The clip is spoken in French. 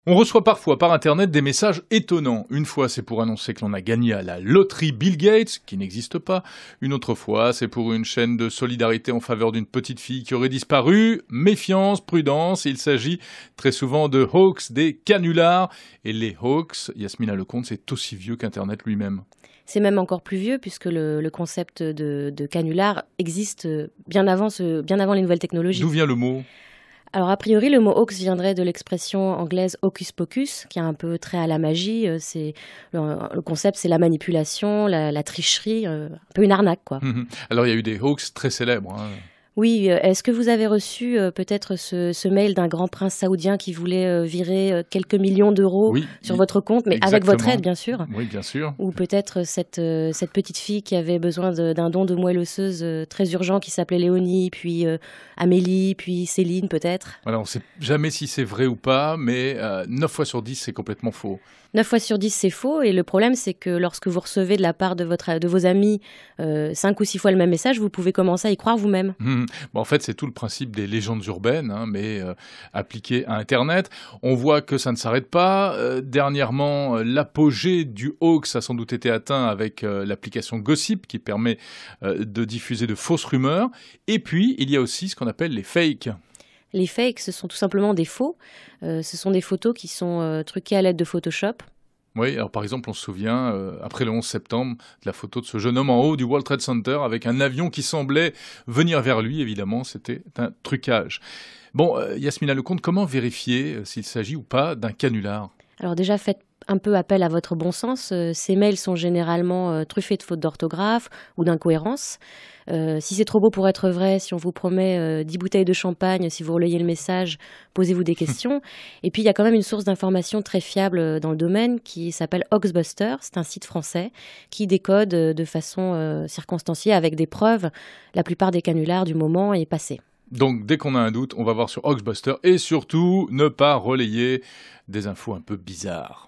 On reçoit parfois par Internet des messages étonnants. Une fois, c'est pour annoncer que l'on a gagné à la loterie Bill Gates, qui n'existe pas. Une autre fois, c'est pour une chaîne de solidarité en faveur d'une petite fille qui aurait disparu. Méfiance, prudence, il s'agit très souvent de hoax, des canulars. Et les hoax, Yasmina Lecomte, c'est aussi vieux qu'Internet lui-même. C'est même encore plus vieux puisque le concept de canular existe bien avant les nouvelles technologies. D'où vient le mot ? Alors a priori, le mot hoax viendrait de l'expression anglaise hocus pocus, qui a un peu trait à la magie. Le concept, c'est la manipulation, la tricherie, un peu une arnaque, quoi. Alors il y a eu des hoax très célèbres, hein. Oui, est-ce que vous avez reçu peut-être ce mail d'un grand prince saoudien qui voulait virer quelques millions d'euros sur votre compte, mais exactement. avec votre aide, bien sûr? Oui, bien sûr. Ou peut-être cette petite fille qui avait besoin d'un don de moelle osseuse très urgent, qui s'appelait Léonie, puis Amélie, puis Céline, peut-être? Voilà, on ne sait jamais si c'est vrai ou pas, mais 9 fois sur 10, c'est complètement faux. 9 fois sur 10, c'est faux. Et le problème, c'est que lorsque vous recevez de la part de vos amis 5 ou 6 fois le même message, vous pouvez commencer à y croire vous-même. En fait, c'est tout le principe des légendes urbaines, hein, mais appliquées à Internet. On voit que ça ne s'arrête pas. Dernièrement, l'apogée du hoax a sans doute été atteint avec l'application Gossip, qui permet de diffuser de fausses rumeurs. Et puis, il y a aussi ce qu'on appelle les fakes. Les fakes, ce sont tout simplement des faux. Ce sont des photos qui sont truquées à l'aide de Photoshop. Oui, alors par exemple, on se souvient, après le 11 septembre, de la photo de ce jeune homme en haut du World Trade Center avec un avion qui semblait venir vers lui. Évidemment, c'était un trucage. Bon, Yasmina Lecomte, comment vérifier s'il s'agit ou pas d'un canular ? Alors déjà, faites un peu appel à votre bon sens. Ces mails sont généralement truffés de fautes d'orthographe ou d'incohérences. Si c'est trop beau pour être vrai, si on vous promet 10 bouteilles de champagne, si vous relayez le message, posez-vous des questions. Et puis, il y a quand même une source d'information très fiable dans le domaine qui s'appelle Hoaxbuster. C'est un site français qui décode de façon circonstanciée avec des preuves. La plupart des canulars du moment est passé. Donc, dès qu'on a un doute, on va voir sur Hoaxbuster et surtout, ne pas relayer des infos un peu bizarres.